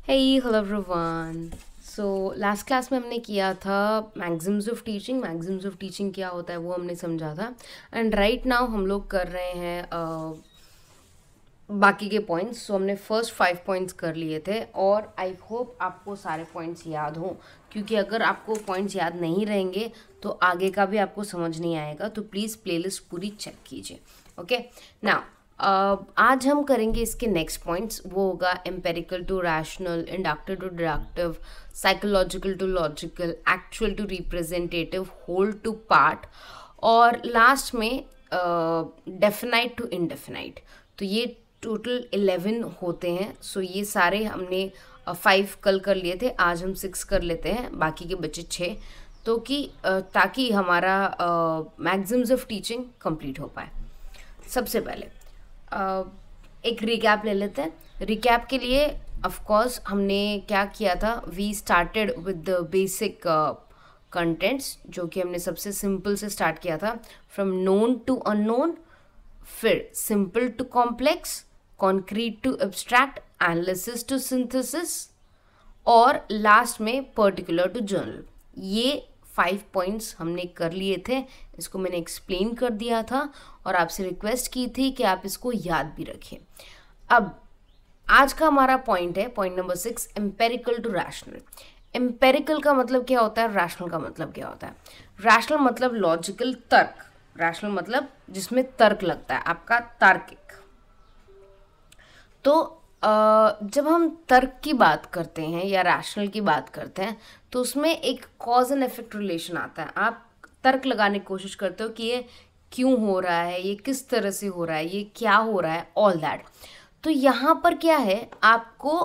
Hello everyone. So last class में हमने किया था Maxim's of teaching. Maxim's of teaching क्या होता है वो हमने समझा था। एंड राइट नाउ हम लोग कर रहे हैं बाकी के पॉइंट्स। सो हमने फर्स्ट 5 पॉइंट्स कर लिए थे और आई होप आपको सारे पॉइंट्स याद हों, क्योंकि अगर आपको पॉइंट्स याद नहीं रहेंगे तो आगे का भी आपको समझ नहीं आएगा। तो प्लीज़ प्लेलिस्ट पूरी चेक कीजिए। ओके नाउ आज हम करेंगे इसके नेक्स्ट पॉइंट्स। वो होगा empirical to rational, inductive to deductive, psychological to logical, actual to representative, whole to part और लास्ट में डेफिनाइट टू इनडेफिनाइट। तो ये टोटल 11 होते हैं। सो ये सारे हमने 5 कल कर लिए थे, आज हम 6 कर लेते हैं, बाकी के बचे 6। तो कि ताकि हमारा मैक्सिम्स ऑफ टीचिंग कंप्लीट हो पाए। सबसे पहले एक रिकैप ले लेते हैं। रिकैप के लिए ऑफ कोर्स हमने क्या किया था, we started with the basic contents, जो कि हमने सबसे सिंपल से स्टार्ट किया था, फ्रॉम नोन टू अननोन, फिर simple to complex, concrete to abstract, analysis to synthesis और लास्ट में पर्टिकुलर टू जर्नल। ये 5 पॉइंट्स हमने कर लिए थे। इसको मैंने एक्सप्लेन कर दिया था और आपसे रिक्वेस्ट की थी कि आप इसको याद भी रखें। अब आज का हमारा पॉइंट है point number 6, empirical to rational. Empirical का मतलब क्या होता है, रैशनल का मतलब क्या होता है। रैशनल मतलब लॉजिकल, तर्क। रैशनल मतलब जिसमें तर्क लगता है, आपका तार्किक। तो जब हम तर्क की बात करते हैं या रैशनल की बात करते हैं तो उसमें एक कॉज एंड इफेक्ट रिलेशन आता है। आप तर्क लगाने की कोशिश करते हो कि ये क्यों हो रहा है, ये किस तरह से हो रहा है, ये क्या हो रहा है, ऑल दैट। तो यहाँ पर क्या है, आपको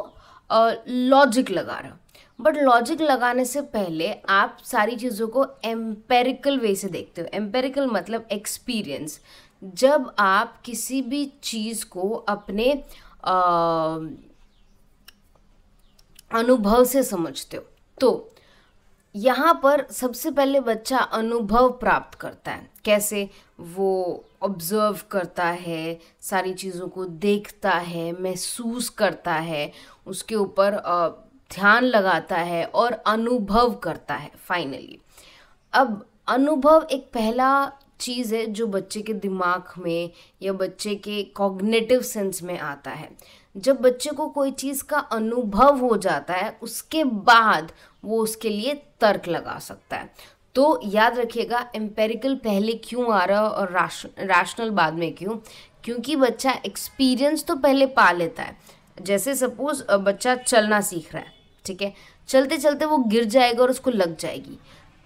लॉजिक लगा रहा हो, बट लॉजिक लगाने से पहले आप सारी चीज़ों को एम्पेरिकल वे से देखते हो। एम्पेरिकल मतलब एक्सपीरियंस। जब आप किसी भी चीज़ को अपने अनुभव से समझते हो, तो यहाँ पर सबसे पहले बच्चा अनुभव प्राप्त करता है। कैसे? वो ऑब्जर्व करता है, सारी चीज़ों को देखता है, महसूस करता है, उसके ऊपर ध्यान लगाता है और अनुभव करता है फाइनली। अब अनुभव एक पहला चीज़ है जो बच्चे के दिमाग में या बच्चे के कॉग्निटिव सेंस में आता है। जब बच्चे को कोई चीज़ का अनुभव हो जाता है उसके बाद वो उसके लिए तर्क लगा सकता है। तो याद रखिएगा, एम्पेरिकल पहले क्यों आ रहा है और रैशनल बाद में क्यों। क्योंकि बच्चा एक्सपीरियंस तो पहले पा लेता है। जैसे सपोज बच्चा चलना सीख रहा है, ठीक है, चलते चलते वो गिर जाएगा और उसको लग जाएगी।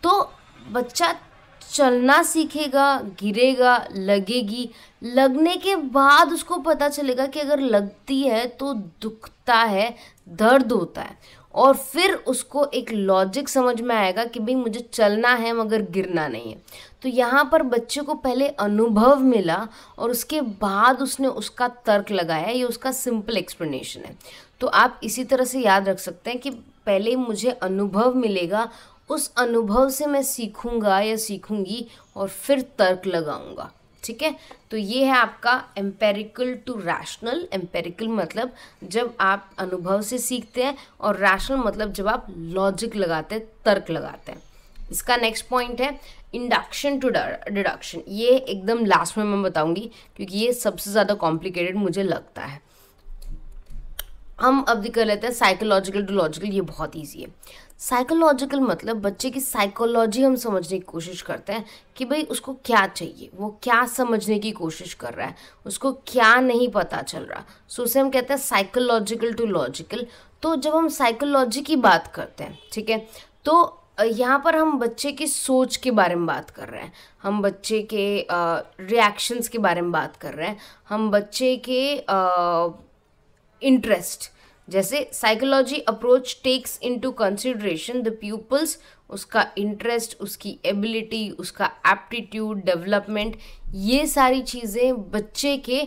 तो बच्चा चलना सीखेगा, गिरेगा, लगेगी, लगने के बाद उसको पता चलेगा कि अगर लगती है तो दुखता है, दर्द होता है, और फिर उसको एक लॉजिक समझ में आएगा कि भाई मुझे चलना है मगर गिरना नहीं है। तो यहाँ पर बच्चे को पहले अनुभव मिला और उसके बाद उसने उसका तर्क लगाया। ये उसका सिंपल एक्सप्लेनेशन है। तो आप इसी तरह से याद रख सकते हैं कि पहले मुझे अनुभव मिलेगा, उस अनुभव से मैं सीखूंगा या सीखूंगी और फिर तर्क लगाऊंगा। ठीक है, तो ये है आपका एम्पेरिकल टू रैशनल। एम्पेरिकल मतलब जब आप अनुभव से सीखते हैं और रैशनल मतलब जब आप लॉजिक लगाते हैं, तर्क लगाते हैं। इसका नेक्स्ट पॉइंट है इंडक्शन टू डिडक्शन। ये एकदम लास्ट में मैं बताऊंगी क्योंकि ये सबसे ज़्यादा कॉम्प्लिकेटेड मुझे लगता है। हम अब कर लेते हैं साइकोलॉजिकल टू लॉजिकल। ये बहुत ईजी है। साइकोलॉजिकल मतलब बच्चे की साइकोलॉजी हम समझने की कोशिश करते हैं कि भाई उसको क्या चाहिए, वो क्या समझने की कोशिश कर रहा है, उसको क्या नहीं पता चल रहा। सो उसे हम कहते हैं साइकोलॉजिकल टू लॉजिकल। तो जब हम साइकोलॉजी की बात करते हैं, ठीक है, तो यहाँ पर हम बच्चे की सोच के बारे में बात कर रहे हैं, हम बच्चे के रिएक्शंस के बारे में बात कर रहे हैं, हम बच्चे के इंटरेस्ट। जैसे psychology approach takes into consideration the pupils, उसका इंटरेस्ट, उसकी एबिलिटी, उसका एप्टीट्यूड, डेवलपमेंट, ये सारी चीज़ें बच्चे के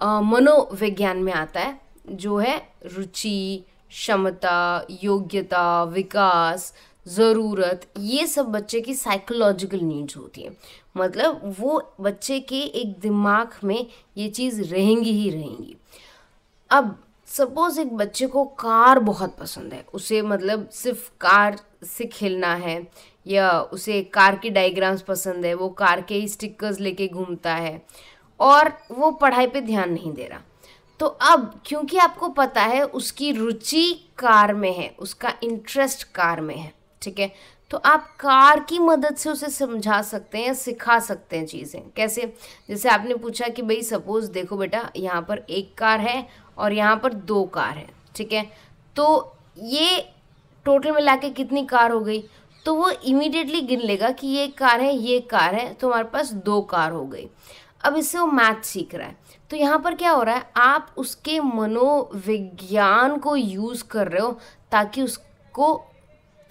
मनोविज्ञान में आता है, जो है रुचि, क्षमता, योग्यता, विकास, ज़रूरत। ये सब बच्चे की साइकोलॉजिकल नीड्स होती हैं। मतलब वो बच्चे के एक दिमाग में ये चीज़ रहेंगी ही रहेंगी। अब सपोज एक बच्चे को कार बहुत पसंद है, उसे मतलब सिर्फ कार से खेलना है, या उसे कार की डायग्राम्स पसंद है, वो कार के ही स्टिकर्स लेके घूमता है और वो पढ़ाई पे ध्यान नहीं दे रहा। तो अब क्योंकि आपको पता है उसकी रुचि कार में है, उसका इंटरेस्ट कार में है, ठीक है, तो आप कार की मदद से उसे समझा सकते हैं या सिखा सकते हैं चीज़ें। कैसे? जैसे आपने पूछा कि भाई सपोज देखो बेटा, यहाँ पर एक कार है और यहाँ पर 2 कार है, ठीक है, तो ये टोटल मिला के कितनी कार हो गई? तो वो इमीडिएटली गिन लेगा कि ये कार है, ये कार है, तो हमारे पास 2 कार हो गई। अब इससे वो मैथ सीख रहा है। तो यहाँ पर क्या हो रहा है, आप उसके मनोविज्ञान को यूज़ कर रहे हो ताकि उसको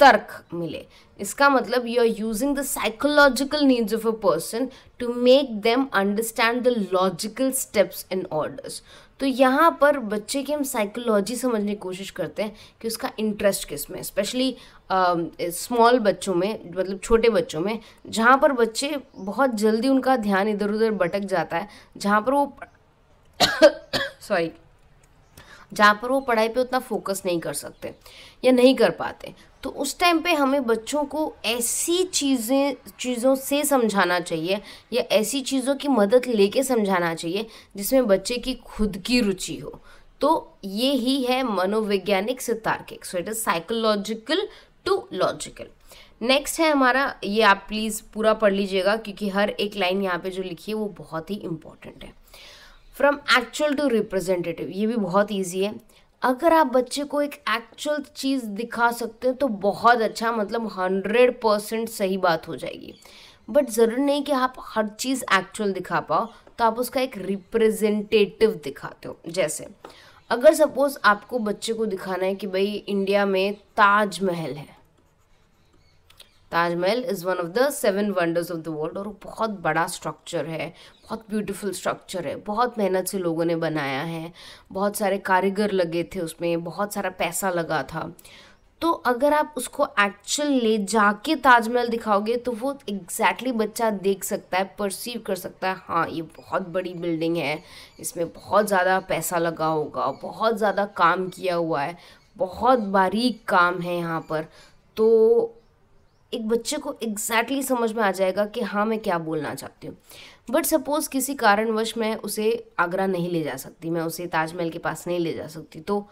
तर्क मिले। इसका मतलब you are using the psychological needs of a person to make them understand the logical steps in orders. तो यहाँ पर बच्चे की हम साइकोलॉजी समझने की कोशिश करते हैं कि उसका इंटरेस्ट किस में, स्पेशली स्मॉल बच्चों में, मतलब छोटे बच्चों में, जहाँ पर बच्चे बहुत जल्दी उनका ध्यान इधर उधर भटक जाता है, जहाँ पर वो सॉरी जहाँ पर वो पढ़ाई पे उतना फोकस नहीं कर सकते या नहीं कर पाते। तो उस टाइम पे हमें बच्चों को ऐसी चीज़ों से समझाना चाहिए या ऐसी चीज़ों की मदद लेके समझाना चाहिए जिसमें बच्चे की खुद की रुचि हो। तो ये ही है मनोवैज्ञानिक से तार्किक। So it is psychological to logical. Next है हमारा, ये आप प्लीज़ पूरा पढ़ लीजिएगा क्योंकि हर एक लाइन यहाँ पे जो लिखी है वो बहुत ही इंपॉर्टेंट है। फ्रॉम एक्चुअल टू रिप्रेजेंटेटिव, ये भी बहुत ईजी है। अगर आप बच्चे को एक एक्चुअल चीज़ दिखा सकते हैं तो बहुत अच्छा, मतलब 100% सही बात हो जाएगी। बट ज़रूरी नहीं कि आप हर चीज़ एक्चुअल दिखा पाओ, तो आप उसका एक रिप्रेजेंटेटिव दिखाते हो। जैसे अगर सपोज आपको बच्चे को दिखाना है कि भाई इंडिया में ताजमहल है, Taj Mahal is one of the 7 wonders of the world, और वो बहुत बड़ा स्ट्रक्चर है, बहुत ब्यूटीफुल स्ट्रक्चर है, बहुत मेहनत से लोगों ने बनाया है, बहुत सारे कारीगर लगे थे उसमें, बहुत सारा पैसा लगा था। तो अगर आप उसको एक्चुअल ले जाके ताजमहल दिखाओगे तो वो एग्जैक्टली बच्चा देख सकता है, परसीव कर सकता है, हाँ ये बहुत बड़ी बिल्डिंग है, इसमें बहुत ज़्यादा पैसा लगा होगा, बहुत ज़्यादा काम किया हुआ है, बहुत बारीक काम है यहाँ पर। तो एक बच्चे को एग्जैक्टली समझ में आ जाएगा कि हाँ मैं क्या बोलना चाहती हूँ। बट सपोज़ किसी कारणवश मैं उसे आगरा नहीं ले जा सकती, मैं उसे ताजमहल के पास नहीं ले जा सकती, तो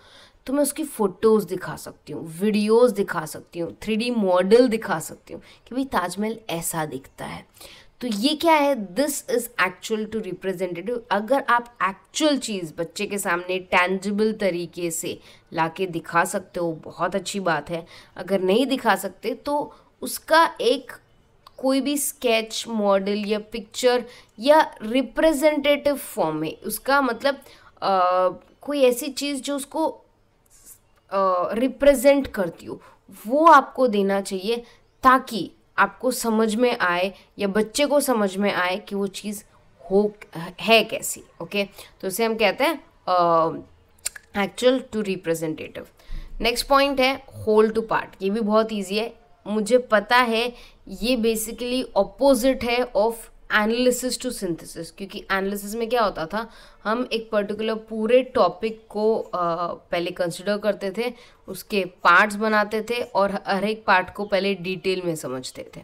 मैं उसकी फ़ोटोज़ दिखा सकती हूँ, वीडियोस दिखा सकती हूँ, 3D मॉडल दिखा सकती हूँ कि भाई ताजमहल ऐसा दिखता है। तो ये क्या है, this is actual to representative. अगर आप एक्चुअल चीज़ बच्चे के सामने टेंजिबल तरीके से लाके दिखा सकते हो, बहुत अच्छी बात है। अगर नहीं दिखा सकते तो उसका एक कोई भी स्केच, मॉडल या पिक्चर या रिप्रेजेंटेटिव फॉर्म में, उसका मतलब कोई ऐसी चीज़ जो उसको रिप्रेजेंट करती हो, वो आपको देना चाहिए ताकि आपको समझ में आए या बच्चे को समझ में आए कि वो चीज़ है कैसी। ओके, तो इसे हम कहते हैं actual to representative. Next point है होल टू पार्ट। ये भी बहुत ईजी है, मुझे पता है ये बेसिकली ऑपोजिट है ऑफ एनालिसिस टू सिंथेसिस, क्योंकि एनालिसिस में क्या होता था, हम एक पर्टिकुलर पूरे टॉपिक को पहले कंसिडर करते थे, उसके पार्ट्स बनाते थे और हर एक पार्ट को पहले डिटेल में समझते थे।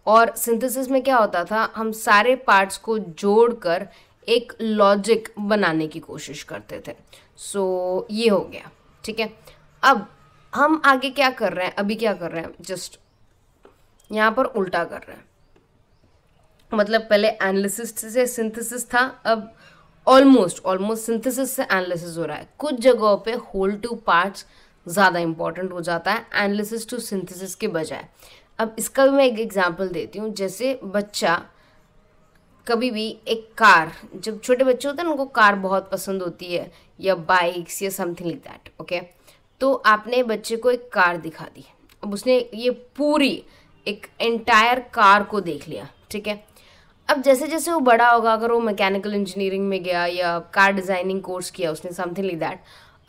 और सिंथेसिस में क्या होता था, हम सारे पार्ट्स को जोड़कर एक लॉजिक बनाने की कोशिश करते थे। सो ये हो गया, ठीक है। अब हम आगे क्या कर रहे हैं, अभी क्या कर रहे हैं, जस्ट यहाँ पर उल्टा कर रहे हैं। मतलब पहले एनालिसिस से सिंथेसिस था, अब ऑलमोस्ट सिंथेसिस से एनालिसिस हो रहा है। कुछ जगहों पे होल टू पार्ट्स ज़्यादा इंपॉर्टेंट हो जाता है एनालिसिस टू सिंथेसिस के बजाय। अब इसका भी मैं एक एग्जांपल देती हूँ। जैसे बच्चा कभी भी एक कार, जब छोटे बच्चे होते हैं ना, उनको कार बहुत पसंद होती है या बाइक्स या समथिंग लाइक दैट। ओके, तो आपने बच्चे को एक कार दिखा दी, अब उसने ये पूरी एक एंटायर कार को देख लिया, ठीक है। अब जैसे जैसे वो बड़ा होगा, अगर वो मैकेनिकल इंजीनियरिंग में गया या कार डिज़ाइनिंग कोर्स किया उसने, समथिंग लाइक दैट,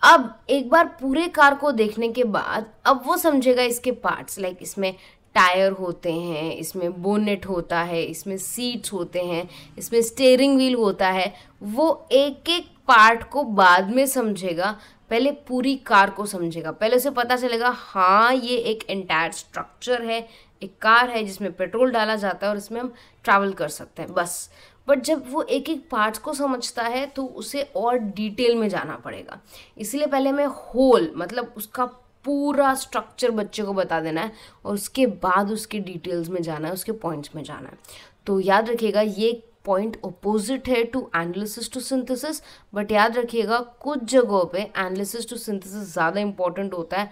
अब एक बार पूरे कार को देखने के बाद अब वो समझेगा इसके पार्ट्स, लाइक इसमें टायर होते हैं, इसमें बोनेट होता है, इसमें सीट्स होते हैं, इसमें स्टीयरिंग व्हील होता है। वो एक एक पार्ट को बाद में समझेगा, पहले पूरी कार को समझेगा, पहले उसे पता चलेगा हाँ ये एक एंटायर स्ट्रक्चर है, एक कार है जिसमें पेट्रोल डाला जाता है और इसमें हम ट्रैवल कर सकते हैं, बस। बट जब वो एक एक पार्ट्स को समझता है तो उसे और डिटेल में जाना पड़ेगा। इसलिए पहले हमें होल मतलब उसका पूरा स्ट्रक्चर बच्चे को बता देना है और उसके बाद उसके डिटेल्स में जाना है, उसके पॉइंट्स में जाना है। तो याद रखिएगा ये पॉइंट अपोजिट है to analysis to synthesis, but याद रखिएगा कुछ जगहों पे एनालिसिस टू सिंथेसिस ज़्यादा इंपॉर्टेंट होता है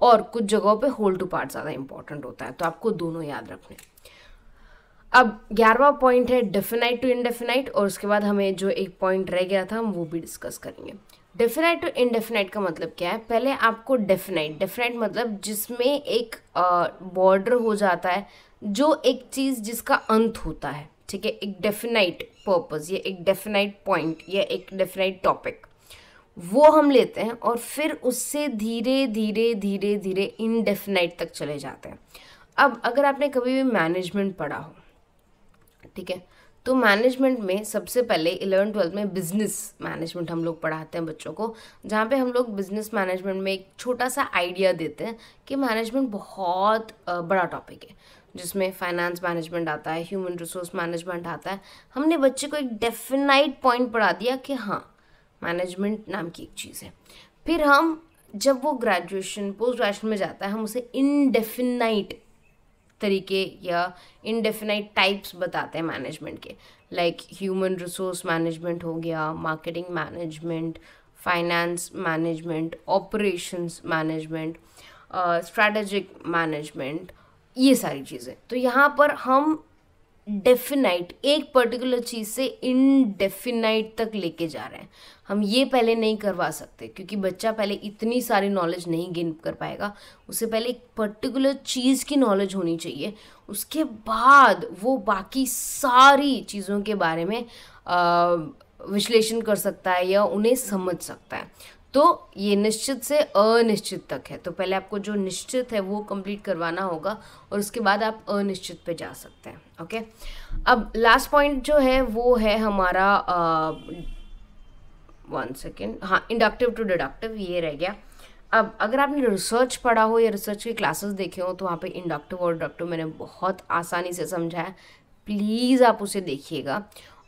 और कुछ जगहों पे होल टू पार्ट ज़्यादा इंपॉर्टेंट होता है, तो आपको दोनों याद रखने। अब 11वां पॉइंट है डेफिनाइट टू इनडेफिनाइट, और उसके बाद हमें जो एक पॉइंट रह गया था हम वो भी डिस्कस करेंगे। डेफिनाइट टू इनडेफिनाइट का मतलब क्या है? पहले आपको डेफिनाइट मतलब जिसमें एक बॉर्डर हो जाता है, जो एक चीज़ जिसका अंत होता है, ठीक है, एक डेफिनाइट पर्पस या एक डेफिनाइट पॉइंट या एक डेफिनाइट टॉपिक, वो हम लेते हैं और फिर उससे धीरे धीरे धीरे धीरे इनडेफिनाइट तक चले जाते हैं। अब अगर आपने कभी भी मैनेजमेंट पढ़ा हो, ठीक है, तो मैनेजमेंट में सबसे पहले 11th-12th में बिजनेस मैनेजमेंट हम लोग पढ़ाते हैं बच्चों को, जहाँ पे हम लोग बिजनेस मैनेजमेंट में एक छोटा सा आइडिया देते हैं कि मैनेजमेंट बहुत बड़ा टॉपिक है, जिसमें फाइनेंस मैनेजमेंट आता है, ह्यूमन रिसोर्स मैनेजमेंट आता है। हमने बच्चे को एक डेफिनाइट पॉइंट पढ़ा दिया कि हाँ मैनेजमेंट नाम की एक चीज़ है। फिर हम जब वो ग्रेजुएशन पोस्ट ग्रेजुएशन में जाता है हम उसे इनडेफिनाइट तरीके या इनडेफिनाइट टाइप्स बताते हैं मैनेजमेंट के, लाइक ह्यूमन रिसोर्स मैनेजमेंट हो गया, marketing management, finance management, operations management, strategic management, ये सारी चीज़ें। तो यहाँ पर हम डेफिनाइट एक पर्टिकुलर चीज़ से इनडेफिनाइट तक लेके जा रहे हैं। हम ये पहले नहीं करवा सकते क्योंकि बच्चा पहले इतनी सारी नॉलेज नहीं गेन कर पाएगा। उसे पहले एक पर्टिकुलर चीज़ की नॉलेज होनी चाहिए, उसके बाद वो बाकी सारी चीज़ों के बारे में विश्लेषण कर सकता है या उन्हें समझ सकता है। तो ये निश्चित से अनिश्चित तक है, तो पहले आपको जो निश्चित है वो कंप्लीट करवाना होगा और उसके बाद आप अनिश्चित पे जा सकते हैं। ओके, अब लास्ट पॉइंट जो है वो है हमारा 1 सेकेंड, हाँ, इंडक्टिव टू डिडक्टिव, ये रह गया। अब अगर आपने रिसर्च पढ़ा हो या रिसर्च के क्लासेस देखे हो तो वहाँ पे इंडक्टिव और डिडक्टिव मैंने बहुत आसानी से समझाया, प्लीज़ आप उसे देखिएगा।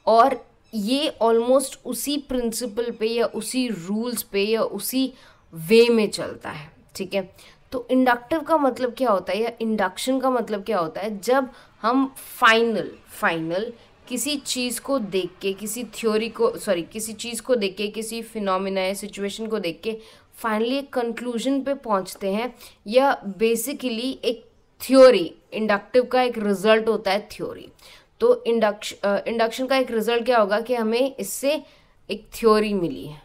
और ये ऑलमोस्ट उसी प्रिंसिपल पे या उसी रूल्स पे या उसी वे में चलता है, ठीक है। तो इंडक्टिव का मतलब क्या होता है या इंडक्शन का मतलब क्या होता है? जब हम फाइनल किसी चीज़ को देख के, किसी चीज़ को देख के, किसी फिनोमिना या सिचुएशन को देख के फाइनली एक कंक्लूजन पे पहुंचते हैं, या बेसिकली एक थ्योरी, इंडक्टिव का एक रिजल्ट होता है थ्योरी। तो इंडक्शन का एक रिजल्ट क्या होगा कि हमें इससे एक थ्योरी मिली है,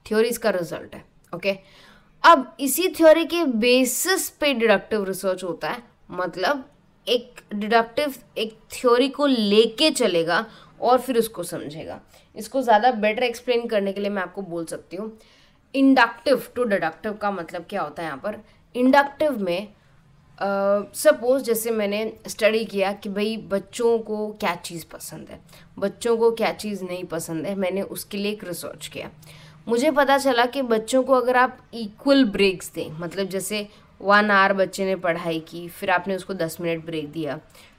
थ्योरी इसका रिजल्ट है। ओके, अब इसी थ्योरी के बेसिस पे डिडक्टिव रिसर्च होता है, मतलब एक डिडक्टिव एक थ्योरी को लेके चलेगा और फिर उसको समझेगा। इसको ज़्यादा बेटर एक्सप्लेन करने के लिए मैं आपको बोल सकती हूँ, इंडक्टिव टू डिडक्टिव का मतलब क्या होता है। यहाँ पर इंडक्टिव में सपोज जैसे मैंने स्टडी किया कि भाई बच्चों को क्या चीज़ पसंद है, बच्चों को क्या चीज़ नहीं पसंद है, मैंने उसके लिए एक रिसर्च किया। मुझे पता चला कि बच्चों को अगर आप इक्वल ब्रेक्स दें, मतलब जैसे 1 आवर बच्चे ने पढ़ाई की, फिर आपने उसको 10 मिनट ब्रेक दिया,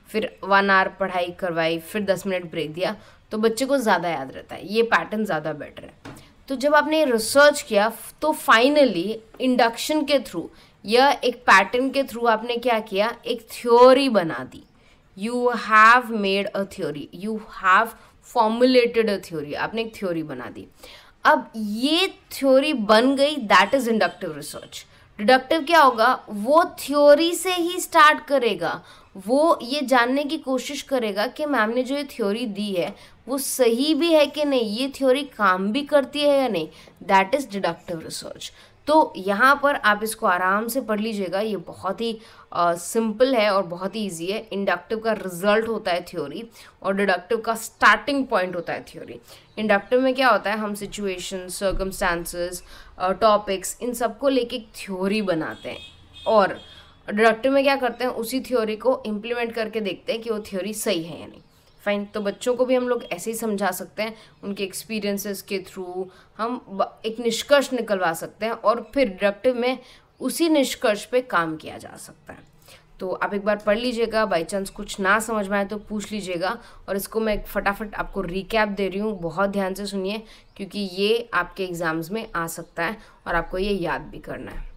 फिर 1 आवर पढ़ाई करवाई, फिर 10 मिनट ब्रेक दिया, तो बच्चे को ज़्यादा याद रहता है, ये पैटर्न ज़्यादा बेटर है। तो जब आपने रिसर्च किया तो फाइनली इंडक्शन के थ्रू या एक पैटर्न के थ्रू आपने क्या किया, एक थ्योरी बना दी। You have made a theory, you have formulated a theory, आपने एक थ्योरी बना दी। अब ये थ्योरी बन गई, that is inductive research. Deductive क्या होगा, वो थ्योरी से ही स्टार्ट करेगा, वो ये जानने की कोशिश करेगा कि मैम ने जो ये थ्योरी दी है वो सही भी है कि नहीं, ये थ्योरी काम भी करती है या नहीं, दैट इज डिडक्टिव रिसर्च। तो यहाँ पर आप इसको आराम से पढ़ लीजिएगा, ये बहुत ही सिंपल है और बहुत ही ईजी है। इंडक्टिव का रिजल्ट होता है थ्योरी और डिडक्टिव का स्टार्टिंग पॉइंट होता है थ्योरी। इंडक्टिव में क्या होता है, हम सिचुएशन, सर्कमस्टांसेस, टॉपिक्स, इन सबको लेके एक थ्योरी बनाते हैं, और डिडक्टिव में क्या करते हैं, उसी थ्योरी को इम्प्लीमेंट करके देखते हैं कि वो थ्योरी सही है या नहीं। फाइन। तो बच्चों को भी हम लोग ऐसे ही समझा सकते हैं, उनके एक्सपीरियंसेस के थ्रू हम एक निष्कर्ष निकलवा सकते हैं और फिर डिडक्टिव में उसी निष्कर्ष पे काम किया जा सकता है। तो आप एक बार पढ़ लीजिएगा, बाई चांस कुछ ना समझ में आए तो पूछ लीजिएगा। और इसको मैं फटाफट आपको रिकैप दे रही हूँ, बहुत ध्यान से सुनिए क्योंकि ये आपके एग्जाम्स में आ सकता है और आपको ये याद भी करना है।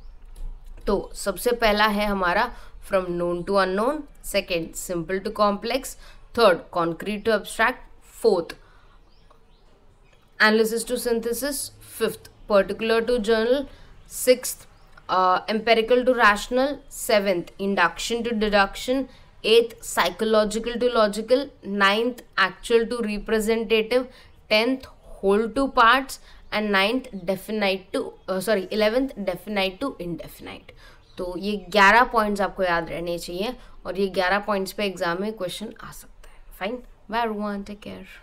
तो सबसे पहला है हमारा from known to unknown, second simple to complex, third concrete to abstract, fourth analysis to synthesis, fifth particular to general, sixth empirical to rational, seventh induction to deduction, eighth psychological to logical, ninth actual to representative, 10th whole to parts and 9th definite to 11th definite to indefinite। तो ये 11 points आपको याद रहने चाहिए और ये 11 points पे exam में क्वेश्चन आ सकता है। Fine, bye everyone, take care.